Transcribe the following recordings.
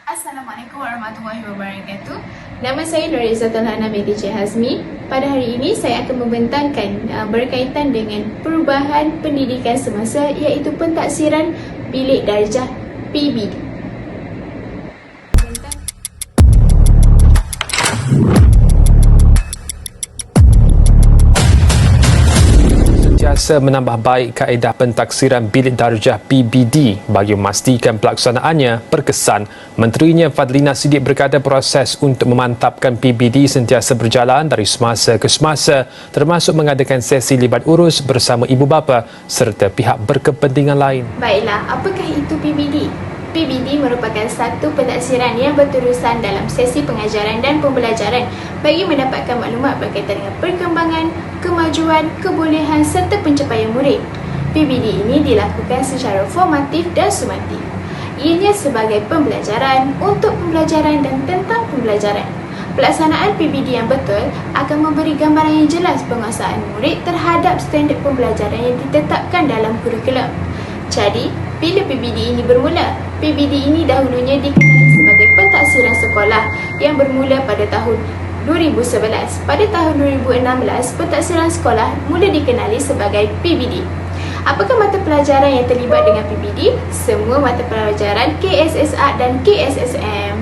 Assalamualaikum warahmatullahi wabarakatuh. Nama saya Nurizatul Hana binti Cik Hazmi. Pada hari ini saya akan membentangkan berkaitan dengan perubahan pendidikan semasa, iaitu pentaksiran bilik darjah PBD. Sentiasa menambah baik kaedah pentaksiran bilik darjah PBD bagi memastikan pelaksanaannya berkesan. Menterinya Fadlina Siddiq berkata proses untuk memantapkan PBD sentiasa berjalan dari semasa ke semasa, termasuk mengadakan sesi libat urus bersama ibu bapa serta pihak berkepentingan lain. Baiklah, apakah itu PBD? PBD merupakan satu pentaksiran yang berterusan dalam sesi pengajaran dan pembelajaran bagi mendapatkan maklumat berkaitan dengan perkembangan, kemajuan, kebolehan serta pencapaian murid. PBD ini dilakukan secara formatif dan sumatif. Ianya sebagai pembelajaran, untuk pembelajaran dan tentang pembelajaran. Pelaksanaan PBD yang betul akan memberi gambaran yang jelas penguasaan murid terhadap standard pembelajaran yang ditetapkan dalam kurikulum. Jadi, bila PBD ini bermula? PBD ini dahulunya dikenali sebagai pentaksiran sekolah yang bermula pada tahun 2011. Pada tahun 2016, pentaksiran sekolah mula dikenali sebagai PBD. Apakah mata pelajaran yang terlibat dengan PBD? Semua mata pelajaran KSSA dan KSSM.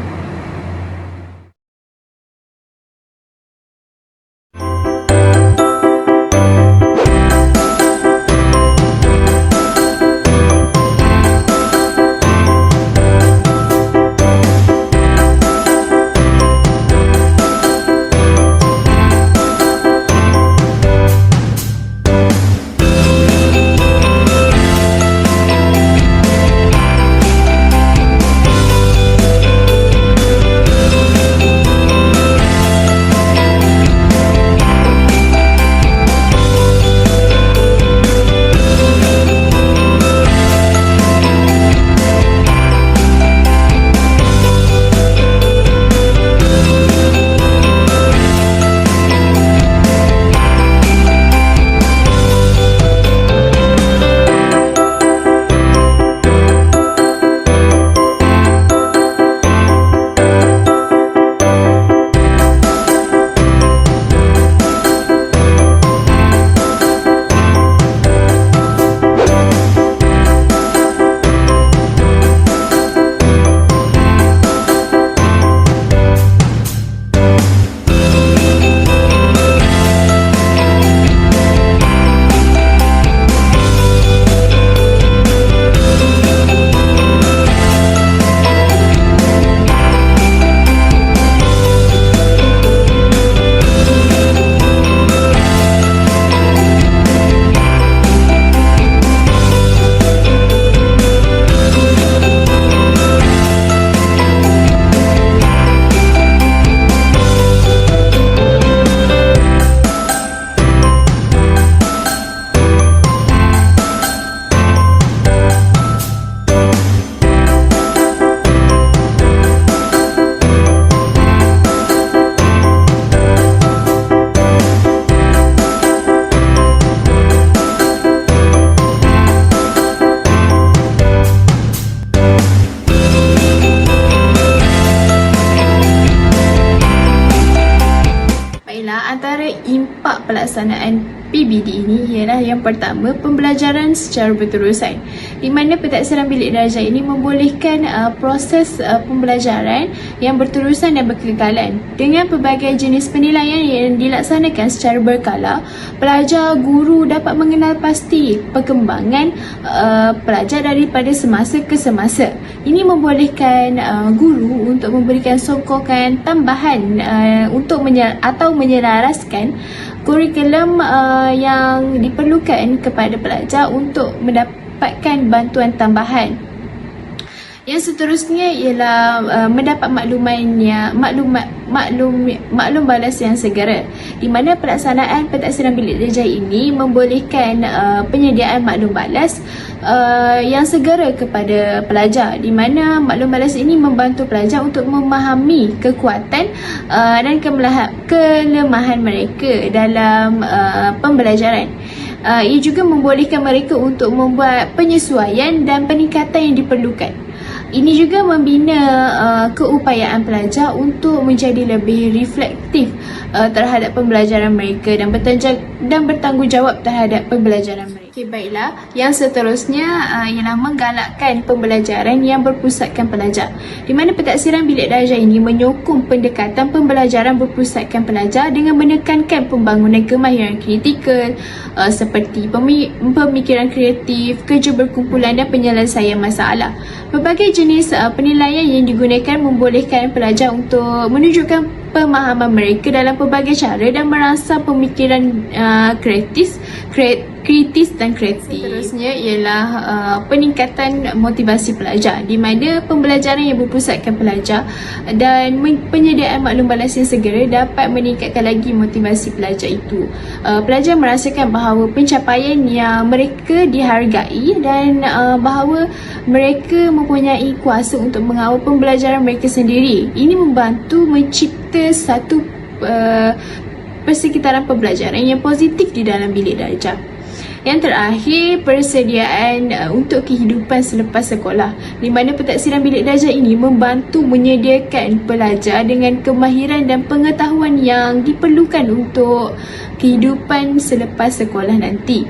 Antara impak pelaksanaan PBD ini ialah yang pertama, pembelajaran secara berterusan, di mana pentaksiran bilik darjah ini membolehkan proses pembelajaran yang berterusan dan berkekalan dengan pelbagai jenis penilaian yang dilaksanakan secara berkala. Pelajar guru dapat mengenal pasti perkembangan pelajar daripada semasa ke semasa. Ini membolehkan guru untuk memberikan sokongan tambahan untuk menyelaraskan kurikulum yang diperlukan kepada pelajar untuk mendapatkan bantuan tambahan. Yang seterusnya ialah mendapat maklum balas yang segera, di mana pelaksanaan pentaksiran bilik darjah ini membolehkan penyediaan maklum balas yang segera kepada pelajar, di mana maklum balas ini membantu pelajar untuk memahami kekuatan dan kelemahan mereka dalam pembelajaran. Ia juga membolehkan mereka untuk membuat penyesuaian dan peningkatan yang diperlukan. Ini juga membina keupayaan pelajar untuk menjadi lebih reflektif terhadap pembelajaran mereka dan bertanggungjawab terhadap pembelajaran mereka. Okey, baiklah. Yang seterusnya ialah menggalakkan pembelajaran yang berpusatkan pelajar. Di mana pentaksiran bilik darjah ini menyokong pendekatan pembelajaran berpusatkan pelajar dengan menekankan pembangunan kemahiran kritikal seperti pemikiran kreatif, kerja berkumpulan dan penyelesaian masalah. Berbagai jenis penilaian yang digunakan membolehkan pelajar untuk menunjukkan pemahaman mereka dalam pelbagai cara dan merasa pemikiran kritis dan kreatif. Seterusnya ialah peningkatan motivasi pelajar, di mana pembelajaran yang berpusatkan pelajar dan penyediaan maklum balas yang segera dapat meningkatkan lagi motivasi pelajar itu. Pelajar merasakan bahawa pencapaian yang mereka dihargai dan bahawa mereka mempunyai kuasa untuk mengawal pembelajaran mereka sendiri. Ini membantu mencipta satu persekitaran pembelajaran yang positif di dalam bilik darjah. Yang terakhir, persediaan untuk kehidupan selepas sekolah, di mana pentaksiran bilik darjah ini membantu menyediakan pelajar dengan kemahiran dan pengetahuan yang diperlukan untuk kehidupan selepas sekolah nanti.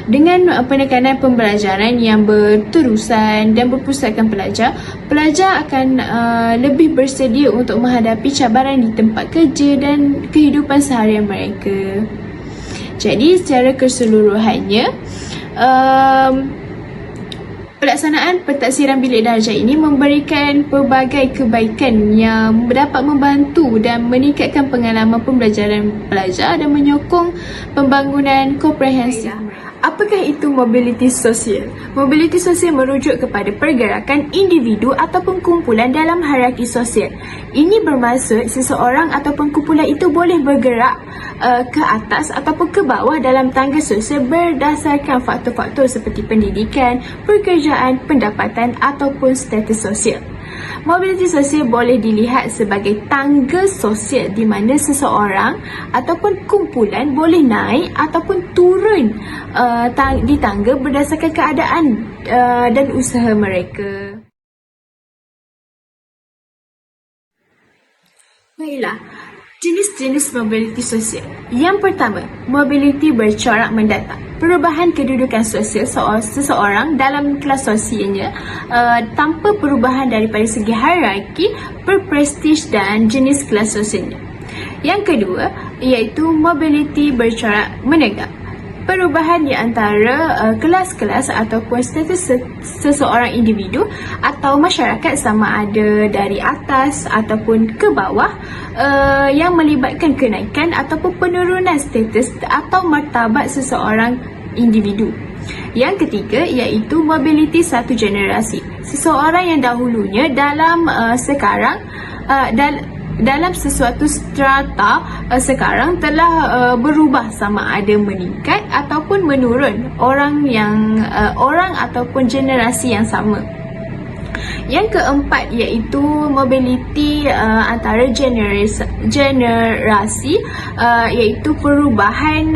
Dengan penekanan pembelajaran yang berterusan dan berpusatkan pelajar, pelajar akan lebih bersedia untuk menghadapi cabaran di tempat kerja dan kehidupan seharian mereka. Jadi secara keseluruhannya, pelaksanaan pentaksiran bilik darjah ini memberikan pelbagai kebaikan yang dapat membantu dan meningkatkan pengalaman pembelajaran pelajar dan menyokong pembangunan komprehensif. Apakah itu mobiliti sosial? Mobiliti sosial merujuk kepada pergerakan individu ataupun kumpulan dalam hierarki sosial. Ini bermaksud seseorang ataupun kumpulan itu boleh bergerak ke atas ataupun ke bawah dalam tangga sosial berdasarkan faktor-faktor seperti pendidikan, pekerjaan, pendapatan ataupun status sosial. Mobiliti sosial boleh dilihat sebagai tangga sosial di mana seseorang ataupun kumpulan boleh naik ataupun turun di tangga berdasarkan keadaan dan usaha mereka. Baiklah, jenis-jenis mobiliti sosial. Yang pertama, mobiliti bercorak mendatang. Perubahan kedudukan sosial seseorang dalam kelas sosialnya tanpa perubahan daripada segi hierarki, berprestij dan jenis kelas sosialnya. Yang kedua, iaitu mobiliti bercorak menegak. Perubahan di antara kelas-kelas ataupun status seseorang individu atau masyarakat sama ada dari atas ataupun ke bawah yang melibatkan kenaikan ataupun penurunan status atau martabat seseorang individu. Yang ketiga iaitu mobiliti satu generasi. Seseorang yang dahulunya dalam sesuatu strata sekarang telah berubah sama ada meningkat ataupun menurun orang ataupun generasi yang sama. Yang keempat iaitu mobiliti antara generasi iaitu perubahan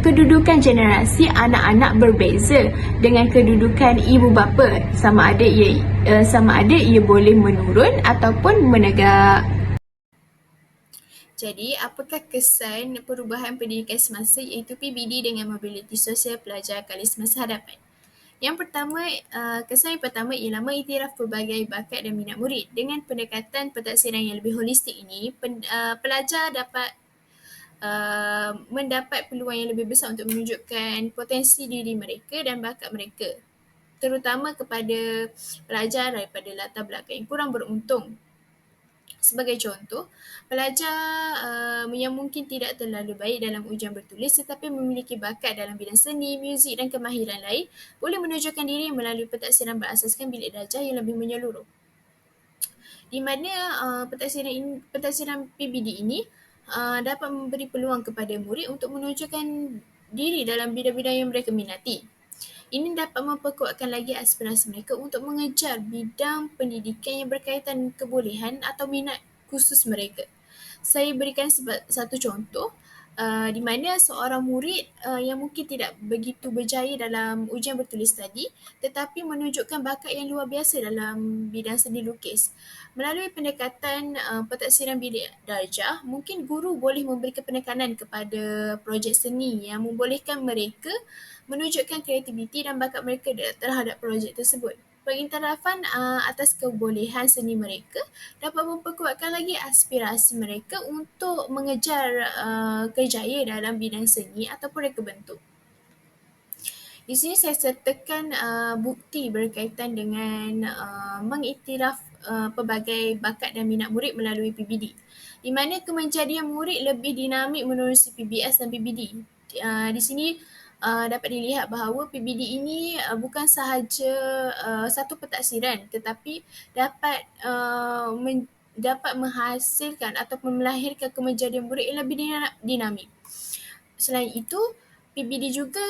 kedudukan generasi anak-anak berbeza dengan kedudukan ibu bapa sama ada ia boleh menurun ataupun menegak. Jadi, apakah kesan perubahan pendidikan semasa iaitu PBD dengan mobiliti sosial pelajar kali semasa hadapan? Yang pertama, kesan yang pertama ialah mengiktiraf pelbagai bakat dan minat murid. Dengan pendekatan pentaksiran yang lebih holistik ini, pelajar dapat mendapat peluang yang lebih besar untuk menunjukkan potensi diri mereka dan bakat mereka, terutama kepada pelajar daripada latar belakang yang kurang beruntung. Sebagai contoh, pelajar yang mungkin tidak terlalu baik dalam ujian bertulis tetapi memiliki bakat dalam bidang seni, muzik dan kemahiran lain boleh menunjukkan diri melalui pentaksiran berasaskan bilik darjah yang lebih menyeluruh. Di mana pentaksiran PBD ini dapat memberi peluang kepada murid untuk menunjukkan diri dalam bidang-bidang yang mereka minati. Ini dapat memperkuatkan lagi aspirasi mereka untuk mengejar bidang pendidikan yang berkaitan kebolehan atau minat khusus mereka. Saya berikan satu contoh. di mana seorang murid yang mungkin tidak begitu berjaya dalam ujian bertulis tadi tetapi menunjukkan bakat yang luar biasa dalam bidang seni lukis. Melalui pendekatan pentaksiran bilik darjah, mungkin guru boleh memberikan penekanan kepada projek seni yang membolehkan mereka menunjukkan kreativiti dan bakat mereka terhadap projek tersebut. Pengiktirafan atas kebolehan seni mereka dapat memperkuatkan lagi aspirasi mereka untuk mengejar kerjaya dalam bidang seni ataupun reka bentuk. Di sini saya sertakan bukti berkaitan dengan mengiktiraf pelbagai bakat dan minat murid melalui PBD, di mana kemenjadian murid lebih dinamik menerusi PBS dan PBD. Di sini dapat dilihat bahawa PBD ini bukan sahaja satu pentaksiran tetapi dapat menghasilkan ataupun melahirkan kemenjadian murid yang lebih dinamik. Selain itu, PBD juga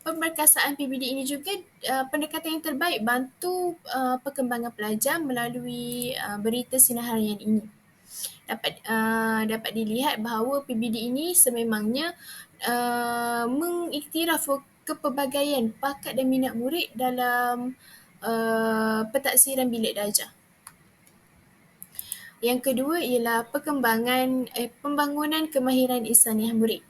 pemberkasaan PBD ini juga pendekatan yang terbaik bantu perkembangan pelajar melalui berita sinar harian ini. Dapat dilihat bahawa PBD ini sememangnya mengiktiraf kepelbagaian bakat dan minat murid dalam pentaksiran bilik darjah. Yang kedua ialah pembangunan kemahiran insaniah murid.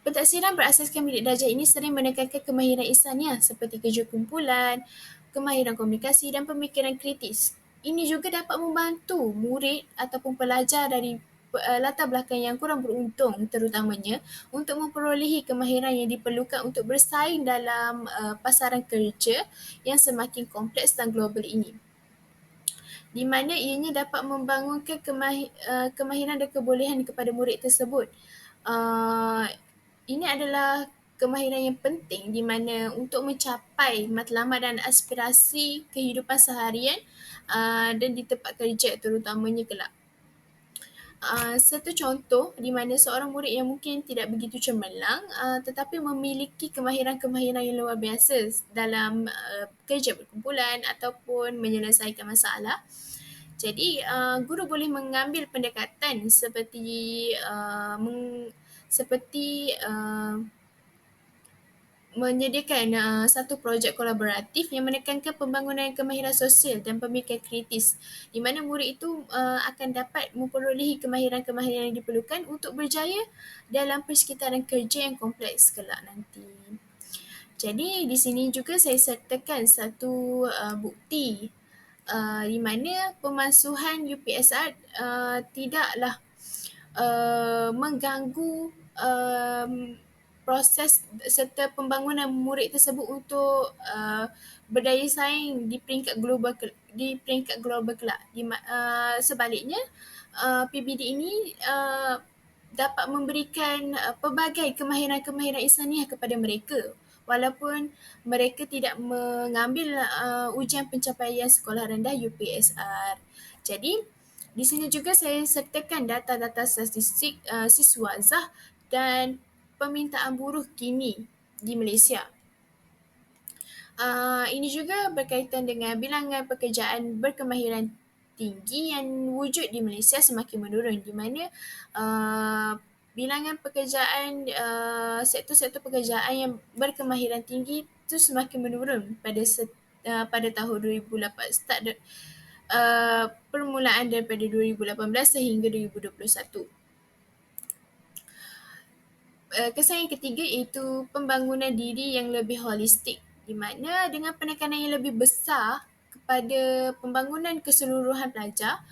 Pentaksiran berasaskan bilik darjah ini sering menekankan kemahiran insaniah seperti kerja kumpulan, kemahiran komunikasi dan pemikiran kritis. Ini juga dapat membantu murid ataupun pelajar dari latar belakang yang kurang beruntung terutamanya untuk memperolehi kemahiran yang diperlukan untuk bersaing dalam pasaran kerja yang semakin kompleks dan global ini, di mana ianya dapat membangunkan kemahiran dan kebolehan kepada murid tersebut. Ini adalah kemahiran yang penting di mana untuk mencapai matlamat dan aspirasi kehidupan seharian dan di tempat kerja terutamanya kelak. Satu contoh di mana seorang murid yang mungkin tidak begitu cemerlang tetapi memiliki kemahiran-kemahiran yang luar biasa dalam kerja berkumpulan ataupun menyelesaikan masalah. Jadi guru boleh mengambil pendekatan seperti menyediakan satu projek kolaboratif yang menekankan pembangunan kemahiran sosial dan pemikiran kritis, di mana murid itu akan dapat memperolehi kemahiran-kemahiran yang diperlukan untuk berjaya dalam persekitaran kerja yang kompleks kelak nanti. Jadi di sini juga saya sertakan satu bukti di mana pemansuhan UPSR tidaklah mengganggu proses serta pembangunan murid tersebut untuk berdaya saing di peringkat global kelak. Sebaliknya, PBD ini dapat memberikan pelbagai kemahiran-kemahiran insaniah kepada mereka walaupun mereka tidak mengambil ujian pencapaian sekolah rendah UPSR. Jadi, di sini juga saya sertakan data-data statistik siswa ZAH dan permintaan buruh kini di Malaysia. Ini juga berkaitan dengan bilangan pekerjaan berkemahiran tinggi yang wujud di Malaysia semakin menurun, di mana bilangan pekerjaan sektor-sektor pekerjaan yang berkemahiran tinggi itu semakin menurun pada tahun 2008 permulaan daripada 2018 sehingga 2021. Kesan yang ketiga iaitu pembangunan diri yang lebih holistik, di mana dengan penekanan yang lebih besar kepada pembangunan keseluruhan pelajar,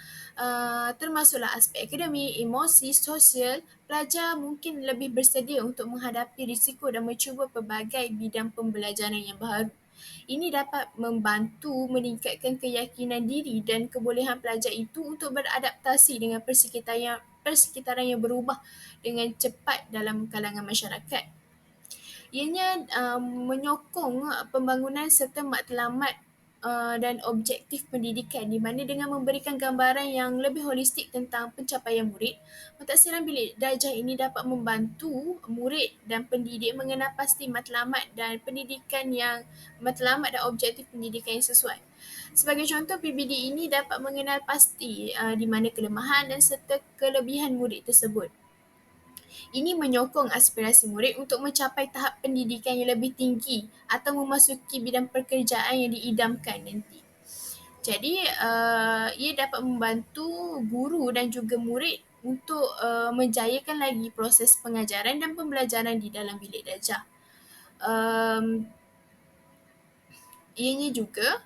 termasuklah aspek akademik, emosi, sosial, pelajar mungkin lebih bersedia untuk menghadapi risiko dan mencuba pelbagai bidang pembelajaran yang baru. Ini dapat membantu meningkatkan keyakinan diri dan kebolehan pelajar itu untuk beradaptasi dengan persekitaran yang berubah dengan cepat dalam kalangan masyarakat. Ianya menyokong pembangunan serta matlamat dan objektif pendidikan, di mana dengan memberikan gambaran yang lebih holistik tentang pencapaian murid, pentaksiran bilik darjah ini dapat membantu murid dan pendidik mengenal pasti matlamat dan objektif pendidikan yang sesuai. Sebagai contoh, PBD ini dapat mengenal pasti di mana kelemahan dan serta kelebihan murid tersebut. Ini menyokong aspirasi murid untuk mencapai tahap pendidikan yang lebih tinggi atau memasuki bidang pekerjaan yang diidamkan nanti. Jadi, ia dapat membantu guru dan juga murid untuk menjayakan lagi proses pengajaran dan pembelajaran di dalam bilik darjah. Um, Ianya juga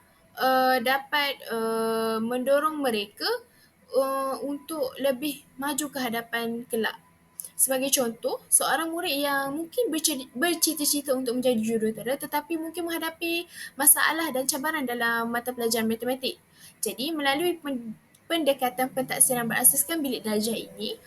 dapat mendorong mereka untuk lebih maju ke hadapan kelak. Sebagai contoh, seorang murid yang mungkin bercita-cita untuk menjadi jurutera tetapi mungkin menghadapi masalah dan cabaran dalam mata pelajaran matematik. Jadi, melalui pendekatan pentaksiran berasaskan bilik darjah ini,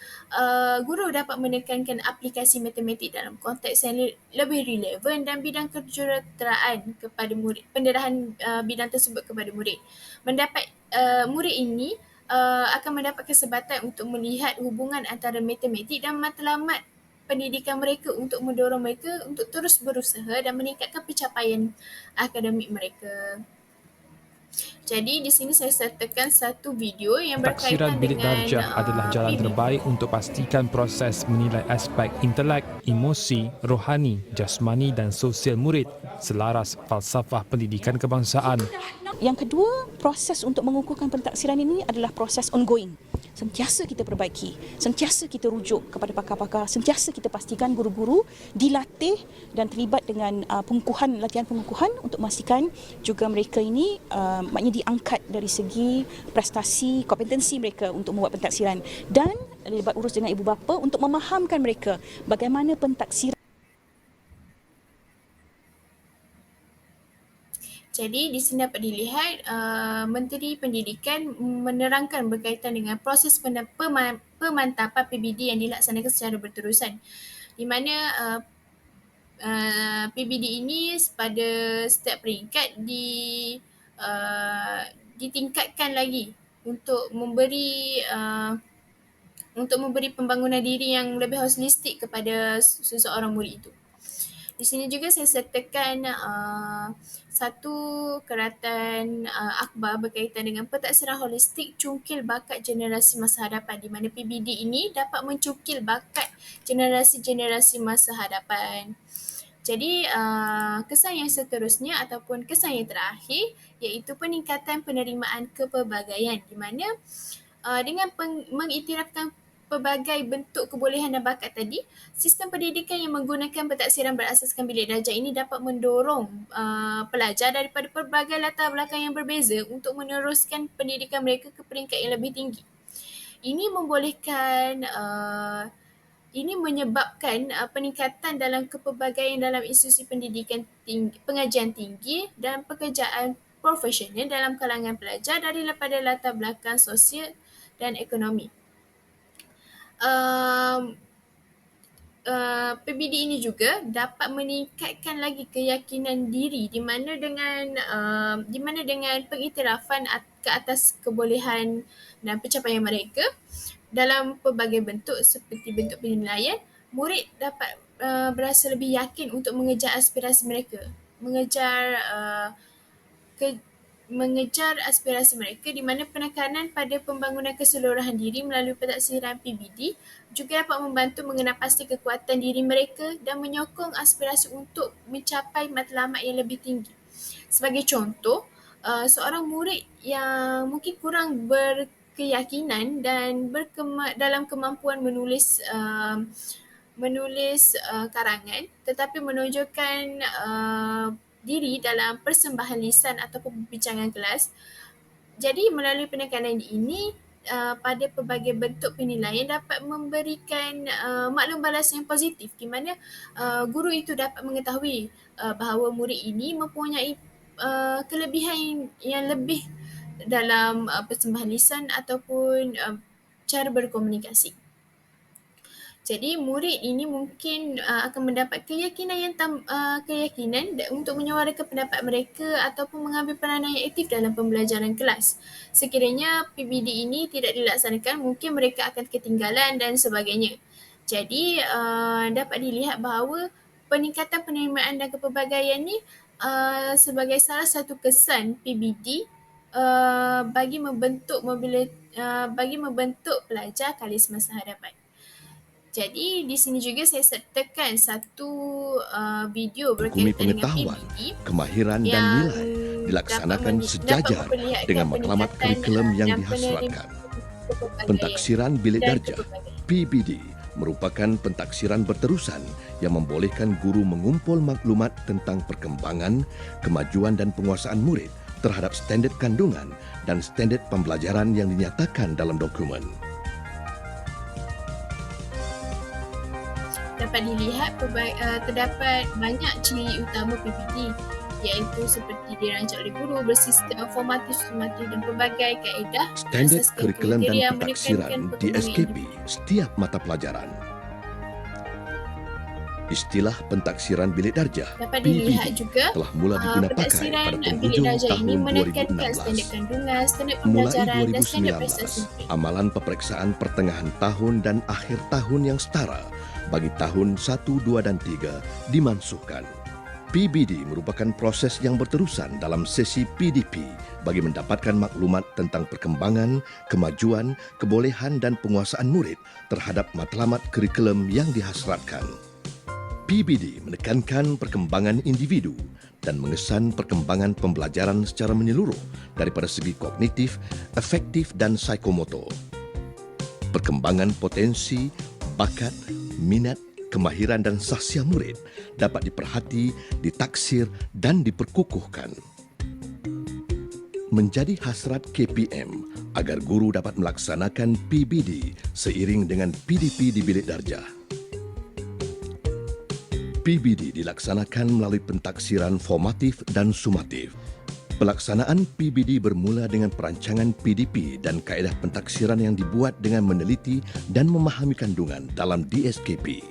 guru dapat menekankan aplikasi matematik dalam konteks yang lebih relevan dan bidang kejuruteraan kepada murid, pendarahan bidang tersebut kepada murid. Murid ini akan mendapat kesempatan untuk melihat hubungan antara matematik dan matlamat pendidikan mereka untuk mendorong mereka untuk terus berusaha dan meningkatkan pencapaian akademik mereka. Jadi di sini saya sertakan satu video yang Taksiran berkaitan bilik dengan darjah adalah jalan PBB. terbaik untuk pastikan proses menilai aspek intelek, emosi, rohani, jasmani dan sosial murid selaras falsafah pendidikan kebangsaan. Yang kedua, proses untuk mengukuhkan pentaksiran ini adalah proses ongoing. Sentiasa kita perbaiki, sentiasa kita rujuk kepada pakar-pakar, sentiasa kita pastikan guru-guru dilatih dan terlibat dengan latihan pengukuhan untuk memastikan juga mereka ini maknanya diangkat dari segi prestasi, kompetensi mereka untuk membuat pentaksiran dan terlibat urus dengan ibu bapa untuk memahamkan mereka bagaimana pentaksiran. Jadi di sini dapat dilihat Menteri Pendidikan menerangkan berkaitan dengan proses pemantapan PBD yang dilaksanakan secara berterusan, di mana PBD ini pada setiap peringkat ditingkatkan lagi untuk memberi pembangunan diri yang lebih holistik kepada seseorang murid itu. Di sini juga saya sertakan satu keratan akhbar berkaitan dengan pentaksiran holistik cungkil bakat generasi masa hadapan, di mana PBD ini dapat mencungkil bakat generasi-generasi masa hadapan. Jadi kesan yang seterusnya ataupun kesan yang terakhir iaitu peningkatan penerimaan kepelbagaian, di mana dengan mengiktirafkan pelbagai bentuk kebolehan dan bakat tadi, sistem pendidikan yang menggunakan pentaksiran berasaskan bilik darjah ini dapat mendorong pelajar daripada pelbagai latar belakang yang berbeza untuk meneruskan pendidikan mereka ke peringkat yang lebih tinggi. Ini menyebabkan peningkatan dalam kepelbagaian dalam institusi pendidikan tinggi, pengajian tinggi dan pekerjaan profesional dalam kalangan pelajar daripada latar belakang sosial dan ekonomi. PBD ini juga dapat meningkatkan lagi keyakinan diri di mana dengan pengiktirafan ke atas kebolehan dan pencapaian mereka dalam pelbagai bentuk seperti bentuk penilaian, murid dapat berasa lebih yakin untuk mengejar aspirasi mereka, mengejar aspirasi mereka, di mana penekanan pada pembangunan keseluruhan diri melalui pentaksiran PBD juga dapat membantu mengenal pasti kekuatan diri mereka dan menyokong aspirasi untuk mencapai matlamat yang lebih tinggi. Sebagai contoh, seorang murid yang mungkin kurang berkeyakinan dan dalam kemampuan menulis karangan tetapi menunjukkan diri dalam persembahan lisan ataupun perbincangan kelas. Jadi melalui penekanan ini pada pelbagai bentuk penilaian dapat memberikan maklum balas yang positif, di mana guru itu dapat mengetahui bahawa murid ini mempunyai kelebihan yang lebih dalam persembahan lisan ataupun cara berkomunikasi. Jadi murid ini mungkin akan mendapat keyakinan untuk menyuarakan pendapat mereka ataupun mengambil peranan yang aktif dalam pembelajaran kelas. Sekiranya PBD ini tidak dilaksanakan, mungkin mereka akan ketinggalan dan sebagainya. Jadi dapat dilihat bahawa peningkatan penerimaan dan kepelbagaian ini sebagai salah satu kesan PBD bagi membentuk pelajar kalis masa hadapan. Jadi di sini juga saya sertakan satu video Hukumi berkaitan dengan pengetahuan, PBD kemahiran dan yang nilai dilaksanakan sejajar dengan matlamat kurikulum yang dihasratkan. Pentaksiran Bilik Darjah PBD merupakan pentaksiran berterusan yang membolehkan guru mengumpul maklumat tentang perkembangan, kemajuan dan penguasaan murid terhadap standard kandungan dan standard pembelajaran yang dinyatakan dalam dokumen. Dapat dilihat terdapat banyak ciri utama PBD, iaitu seperti dirancang oleh guru, bersistem formatif, sumatif dan pelbagai kaedah Standard berasaskan kurikulum kriteria dan menekankan pentaksiran di perkembangan SKP setiap mata pelajaran. Istilah pentaksiran Bilik Darjah Dapat dilihat PBD juga telah mula digunakan pada pentaksiran Bilik penghujung Darjah ini tahun menekankan standard 2016. kandungan, standard Mulai pembelajaran dan standard prestasi. 2019, amalan peperiksaan pertengahan tahun dan akhir tahun yang setara bagi tahun 1, 2 dan 3 dimansuhkan. PBD merupakan proses yang berterusan dalam sesi PDP bagi mendapatkan maklumat tentang perkembangan, kemajuan, kebolehan dan penguasaan murid terhadap matlamat kurikulum yang dihasratkan. PBD menekankan perkembangan individu dan mengesan perkembangan pembelajaran secara menyeluruh daripada segi kognitif, afektif dan psikomotor. Perkembangan potensi, bakat, minat, kemahiran dan sahsia murid dapat diperhati, ditaksir dan diperkukuhkan. Menjadi hasrat KPM agar guru dapat melaksanakan PBD seiring dengan PDP di Bilik Darjah. PBD dilaksanakan melalui pentaksiran formatif dan sumatif. Pelaksanaan PBD bermula dengan perancangan PDP dan kaedah pentaksiran yang dibuat dengan meneliti dan memahami kandungan dalam DSKP.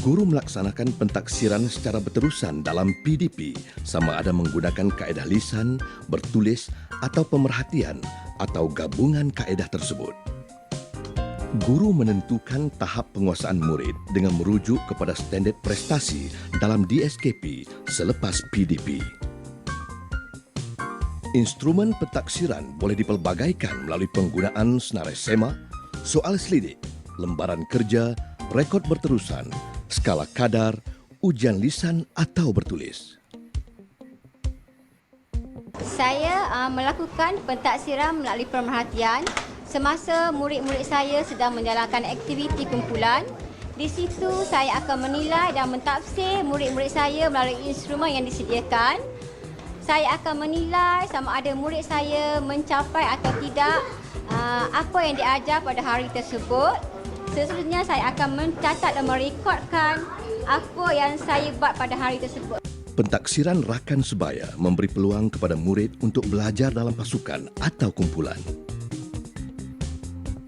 Guru melaksanakan pentaksiran secara berterusan dalam PDP sama ada menggunakan kaedah lisan, bertulis atau pemerhatian atau gabungan kaedah tersebut. Guru menentukan tahap penguasaan murid dengan merujuk kepada standard prestasi dalam DSKP selepas PDP. Instrumen pentaksiran boleh dipelbagaikan melalui penggunaan senarai sema, soal selidik, lembaran kerja, rekod berterusan, skala kadar, ujian lisan atau bertulis. Saya melakukan pentaksiran melalui pemerhatian semasa murid-murid saya sedang menjalankan aktiviti kumpulan. Di situ saya akan menilai dan mentafsir murid-murid saya melalui instrumen yang disediakan. Saya akan menilai sama ada murid saya mencapai atau tidak apa yang diajar pada hari tersebut. Seterusnya saya akan mencatat dan merekodkan apa yang saya buat pada hari tersebut. Pentaksiran rakan sebaya memberi peluang kepada murid untuk belajar dalam pasukan atau kumpulan.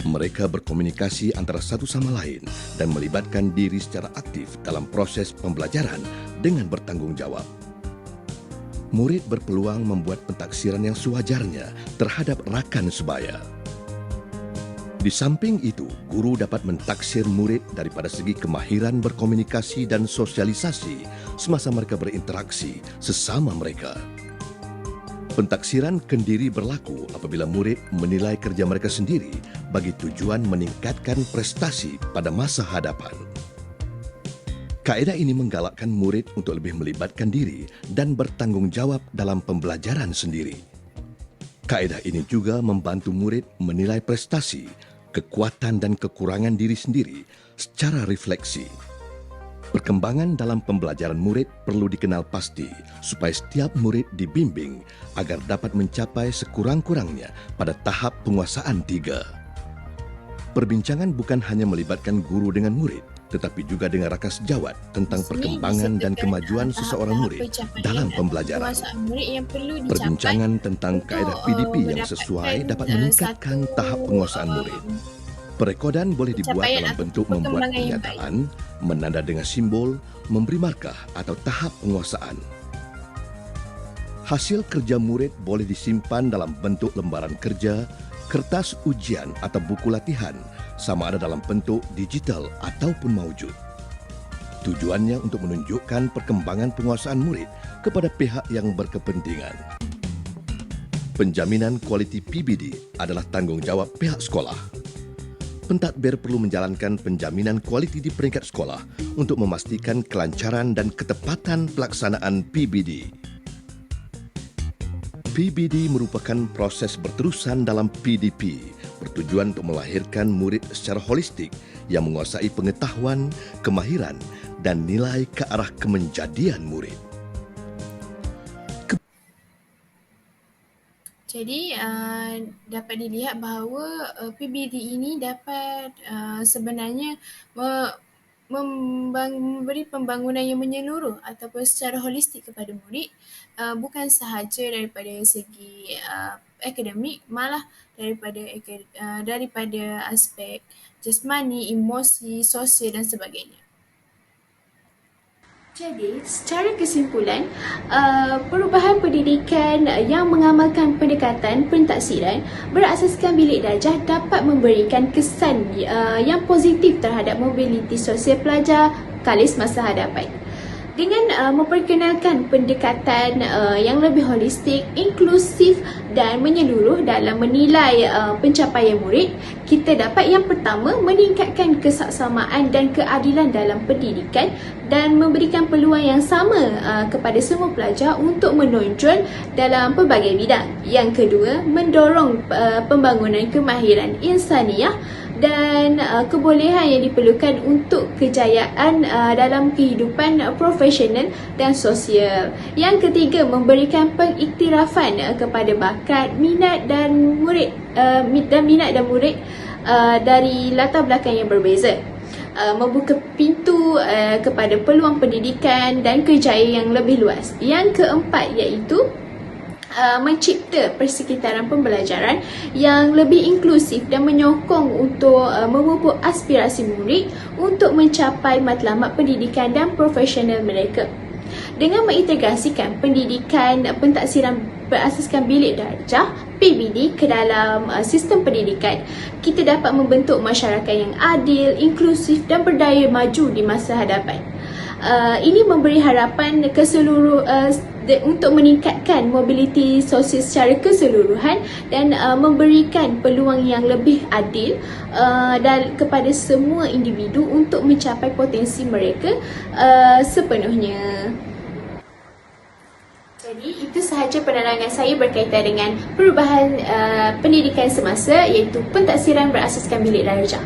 Mereka berkomunikasi antara satu sama lain dan melibatkan diri secara aktif dalam proses pembelajaran dengan bertanggungjawab. Murid berpeluang membuat pentaksiran yang sewajarnya terhadap rakan sebaya. Di samping itu, guru dapat mentaksir murid daripada segi kemahiran berkomunikasi dan sosialisasi semasa mereka berinteraksi sesama mereka. Pentaksiran kendiri berlaku apabila murid menilai kerja mereka sendiri bagi tujuan meningkatkan prestasi pada masa hadapan. Kaedah ini menggalakkan murid untuk lebih melibatkan diri dan bertanggungjawab dalam pembelajaran sendiri. Kaedah ini juga membantu murid menilai prestasi, kekuatan dan kekurangan diri sendiri secara refleksi. Perkembangan dalam pembelajaran murid perlu dikenal pasti supaya setiap murid dibimbing agar dapat mencapai sekurang-kurangnya pada tahap penguasaan 3. Perbincangan bukan hanya melibatkan guru dengan murid, tetapi juga dengan rakan sejawat tentang perkembangan dan kemajuan seseorang murid dalam pembelajaran. Perbincangan tentang kaedah PDP yang sesuai dapat meningkatkan tahap penguasaan murid. Perekodan boleh dibuat dalam bentuk membuat pernyataan, menanda dengan simbol, memberi markah atau tahap penguasaan. Hasil kerja murid boleh disimpan dalam bentuk lembaran kerja, kertas ujian atau buku latihan, sama ada dalam bentuk digital ataupun maujud. Tujuannya untuk menunjukkan perkembangan penguasaan murid kepada pihak yang berkepentingan. Penjaminan kualiti PBD adalah tanggungjawab pihak sekolah. pentadbir perlu menjalankan penjaminan kualiti di peringkat sekolah untuk memastikan kelancaran dan ketepatan pelaksanaan PBD. PBD merupakan proses berterusan dalam PDP, bertujuan untuk melahirkan murid secara holistik yang menguasai pengetahuan, kemahiran dan nilai ke arah kemenjadian murid. Jadi dapat dilihat bahawa PBD ini dapat sebenarnya memberi pembangunan yang menyeluruh ataupun secara holistik kepada murid, bukan sahaja daripada segi akademik, malah daripada aspek jasmani, emosi, sosial dan sebagainya. Jadi, secara kesimpulan, perubahan pendidikan yang mengamalkan pendekatan pentaksiran berasaskan bilik darjah dapat memberikan kesan yang positif terhadap mobiliti sosial pelajar kalis masa hadapan. Dengan memperkenalkan pendekatan yang lebih holistik, inklusif dan menyeluruh dalam menilai pencapaian murid, kita dapat yang pertama meningkatkan kesaksamaan dan keadilan dalam pendidikan dan memberikan peluang yang sama kepada semua pelajar untuk menonjol dalam pelbagai bidang. Yang kedua, mendorong pembangunan kemahiran insaniah dan kebolehan yang diperlukan untuk kejayaan dalam kehidupan profesional dan sosial. Yang ketiga, memberikan pengiktirafan kepada bakat, minat dan murid dari latar belakang yang berbeza. Membuka pintu kepada peluang pendidikan dan kerjaya yang lebih luas. Yang keempat iaitu mencipta persekitaran pembelajaran yang lebih inklusif dan menyokong untuk memupuk aspirasi murid untuk mencapai matlamat pendidikan dan profesional mereka. Dengan mengintegrasikan pendidikan pentaksiran berasaskan bilik darjah PBD ke dalam sistem pendidikan, kita dapat membentuk masyarakat yang adil, inklusif dan berdaya maju di masa hadapan. Ini memberi harapan untuk meningkatkan mobiliti sosial secara keseluruhan dan memberikan peluang yang lebih adil dan kepada semua individu untuk mencapai potensi mereka sepenuhnya. Jadi itu sahaja penerangan saya berkaitan dengan perubahan pendidikan semasa, iaitu pentaksiran berasaskan bilik darjah.